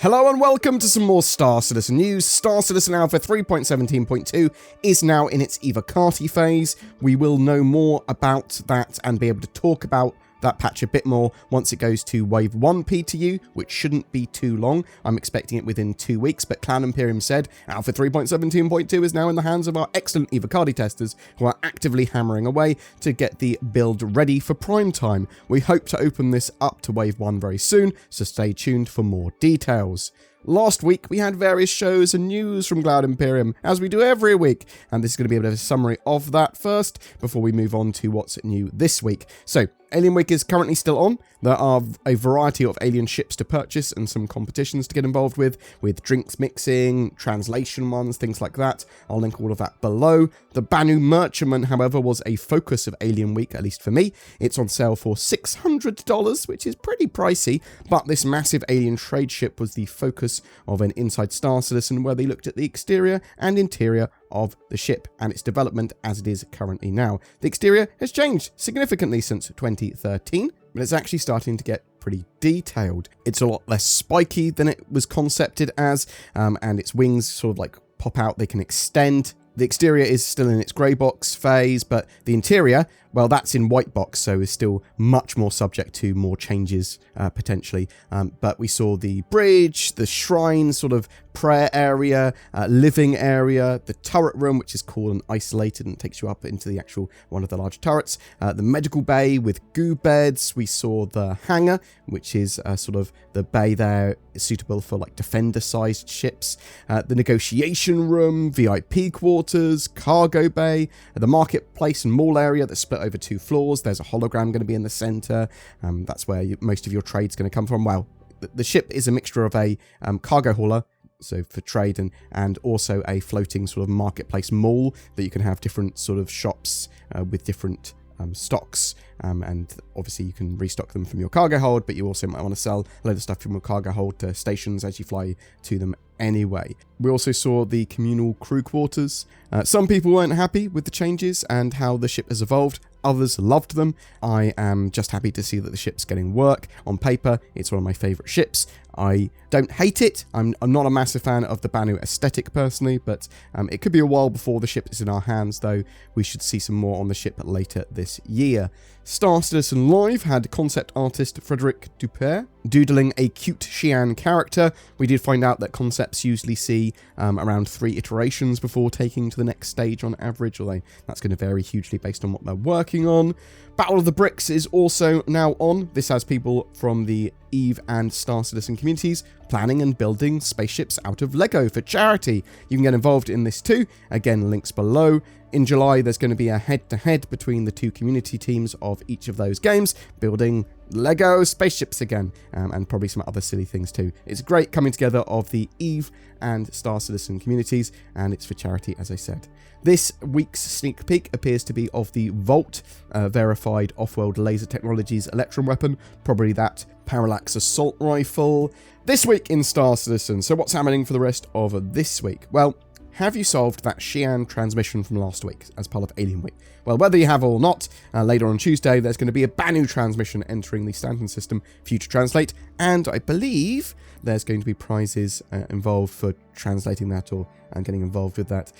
Hello and welcome to some more Star Citizen news. Star Citizen Alpha 3.17.2 is now in its Evocati phase. We will know more about that and be able to talk about that patch a bit more once it goes to Wave 1 PTU, which shouldn't be too long. I'm expecting it within 2 weeks, but Cloud Imperium said Alpha 3.17.2 is now in the hands of our excellent Evocati testers who are actively hammering away to get the build ready for prime time. We hope to open this up to Wave 1 very soon, so stay tuned for more details. Last week, we had various shows and news from Cloud Imperium, as we do every week, and this is going to be a bit of a summary of that first, before we move on to what's new this week. So, Alien Week is currently still on. There are a variety of alien ships to purchase and some competitions to get involved with drinks mixing, translation ones, things like that. I'll link all of that below. The Banu Merchantman, however, was a focus of Alien Week, at least for me. It's on sale for $600, which is pretty pricey, but this massive alien trade ship was the focus of an Inside Star Citizen where they looked at the exterior and interior of the ship and its development as it is currently now. The exterior has changed significantly since 2013, but it's actually starting to get pretty detailed. It's a lot less spiky than it was concepted as, and its wings sort of like pop out, they can extend. The exterior is still in its grey box phase, but the interior, well, that's in white box, so is still much more subject to more changes, potentially. But we saw the bridge, the shrine sort of prayer area, living area, the turret room, which is cool and isolated and takes you up into the actual one of the large turrets, the medical bay with goo beds. We saw the hangar, which is sort of the bay there suitable for like defender-sized ships, the negotiation room, VIP quarters, cargo bay, the marketplace and mall area that's split over 2 floors. There's a hologram going to be in the center. That's where most of your trade's going to come from. Well, the ship is a mixture of a cargo hauler, so for trade, and also a floating sort of marketplace mall that you can have different sort of shops with different stocks, and obviously you can restock them from your cargo hold, but you also might want to sell a load of stuff from your cargo hold to stations as you fly to them anyway. We also saw the communal crew quarters. Some people weren't happy with the changes and how the ship has evolved. Others loved them. I am just happy to see that the ship's getting work. On paper, it's one of my favourite ships. I don't hate it. I'm not a massive fan of the Banu aesthetic personally, but it could be a while before the ship is in our hands, though we should see some more on the ship later this year. Star Citizen Live had concept artist Frederic Dupere doodling a cute Xi'an character. We did find out that concepts usually see around 3 iterations before taking to the next stage on average, although that's going to vary hugely based on what they're working on. Battle of the Bricks is also now on. This has people from the EVE and Star Citizen communities planning and building spaceships out of Lego for charity. You can get involved in this too. Again, links below. In July, there's going to be a head-to-head between the 2 community teams of each of those games, building Lego spaceships again, and probably some other silly things too. It's a great coming together of the EVE and Star Citizen communities, and it's for charity, as I said. This week's sneak peek appears to be of the Volt, verified off-world laser technologies electron weapon, probably that parallax assault rifle. This week in Star Citizen, so what's happening for the rest of this week? Well, have you solved that Xi'an transmission from last week as part of Alien Week? Well, whether you have or not, later on Tuesday, there's going to be a Banu transmission entering the Stanton system for you to translate, and I believe there's going to be prizes involved for translating that or getting involved with that.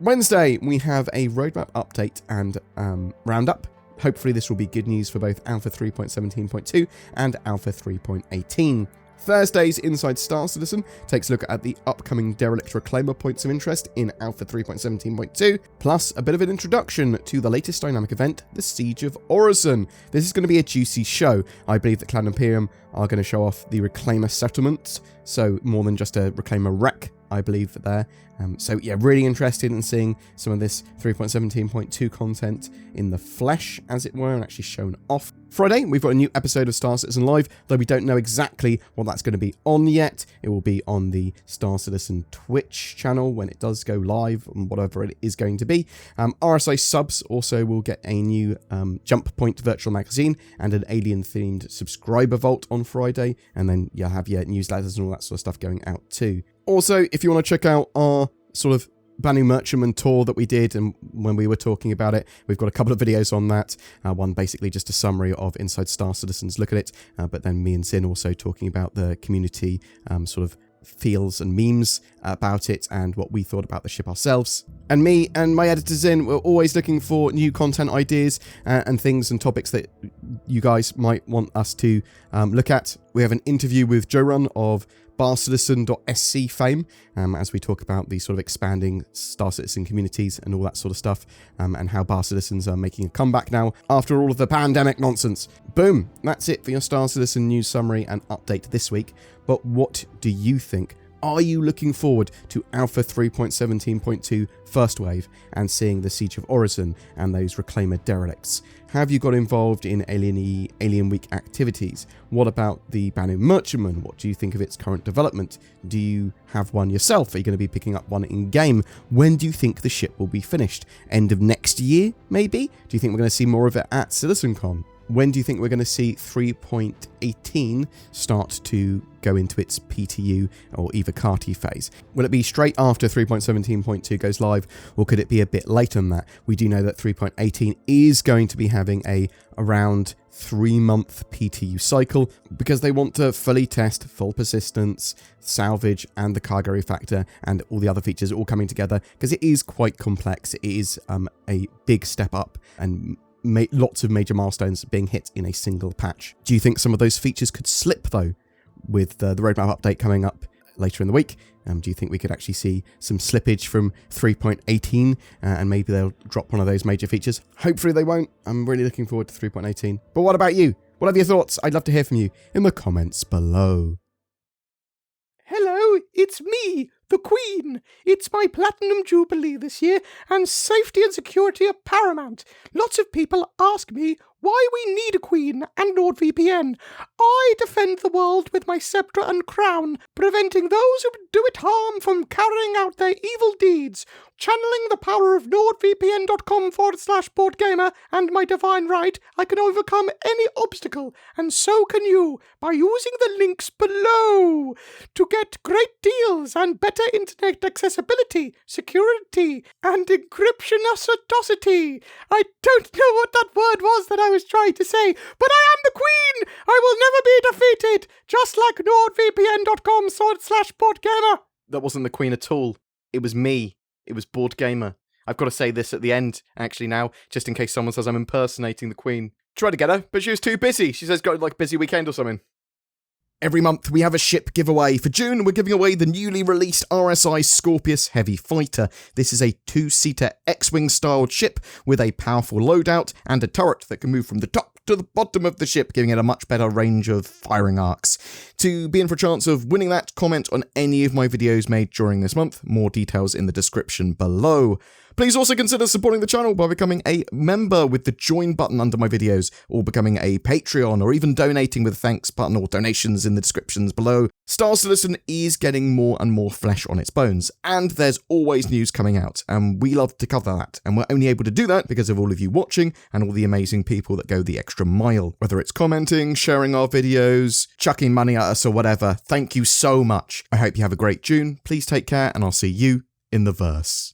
Wednesday, we have a roadmap update and roundup. Hopefully this will be good news for both Alpha 3.17.2 and Alpha 3.18. Thursday's Inside Star Citizen takes a look at the upcoming derelict reclaimer points of interest in Alpha 3.17.2, plus a bit of an introduction to the latest dynamic event, the Siege of Orison. This is going to be a juicy show. I believe that Cloud Imperium are going to show off the reclaimer settlement, so more than just a reclaimer wreck, I believe, there. So yeah, really interested in seeing some of this 3.17.2 content in the flesh, as it were, and actually shown off. Friday, we've got a new episode of Star Citizen Live, though we don't know exactly what that's going to be on yet. It will be on the Star Citizen Twitch channel when it does go live, and whatever it is going to be. RSI subs also will get a new Jump Point virtual magazine and an alien-themed subscriber vault on Friday, and then you'll have your newsletters and all that sort of stuff going out too. Also, if you want to check out our sort of Banu Merchantman tour that we did, and when we were talking about it, we've got a couple of videos on that. One basically just a summary of Inside Star Citizen's look at it, but then me and Sin also talking about the community sort of feels and memes about it and what we thought about the ship ourselves. And me and my editors we're always looking for new content ideas and things and topics that you guys might want us to look at. We have an interview with Joe Run of BarCitizen.sc fame as we talk about the sort of expanding Star Citizen communities and all that sort of stuff, and how Bar Citizens are making a comeback now after all of the pandemic nonsense. Boom! That's it for your Star Citizen news summary and update this week. But what do you think? Are you looking forward to Alpha 3.17.2 First Wave and seeing the Siege of Orison and those Reclaimer derelicts? Have you got involved in Alien Week activities? What about the Banu Merchantman? What do you think of its current development? Do you have one yourself? Are you going to be picking up one in-game? When do you think the ship will be finished? End of next year, maybe? Do you think we're going to see more of it at CitizenCon? When do you think we're going to see 3.18 start to go into its PTU or Evocati phase? Will it be straight after 3.17.2 goes live, or could it be a bit later than that? We do know that 3.18 is going to be having a around 3-month PTU cycle because they want to fully test full persistence, salvage, and the cargo refactor, and all the other features all coming together because it is quite complex. It is a big step up and lots of major milestones being hit in a single patch. Do you think some of those features could slip, though, with the roadmap update coming up later in the week? Do you think we could actually see some slippage from 3.18 and maybe they'll drop one of those major features? Hopefully they won't. I'm really looking forward to 3.18. But what about you? What are your thoughts? I'd love to hear from you in the comments below. Hello, it's me, the Queen. It's my Platinum Jubilee this year, and safety and security are paramount. Lots of people ask me why we need a Queen and NordVPN. I defend the world with my sceptre and crown, preventing those who do it harm from carrying out their evil deeds. Channeling the power of nordvpn.com/BoredGamer and my divine right, I can overcome any obstacle, and so can you, by using the links below to get great deals and better internet accessibility, security, and encryption acidity. I don't know what that word was that I was trying to say, but I am the Queen! I will never be defeated, just like nordvpn.com/BoredGamer. That wasn't the Queen at all. It was me. It was BoredGamer. I've got to say this at the end, actually, now, just in case someone says I'm impersonating the Queen. Tried to get her, but she was too busy. She says got like a busy weekend or something. Every month we have a ship giveaway. For June, we're giving away the newly released RSI Scorpius Heavy Fighter. This is a 2-seater X-Wing styled ship with a powerful loadout and a turret that can move from the top to the bottom of the ship, giving it a much better range of firing arcs. To be in for a chance of winning that, comment on any of my videos made during this month. More details in the description below. Please also consider supporting the channel by becoming a member with the join button under my videos, or becoming a Patreon, or even donating with a thanks button or donations in the descriptions below. Star Citizen is getting more and more flesh on its bones, and there's always news coming out, and we love to cover that, and we're only able to do that because of all of you watching and all the amazing people that go the extra mile. Whether it's commenting, sharing our videos, chucking money at us or whatever, thank you so much. I hope you have a great June, please take care, and I'll see you in the verse.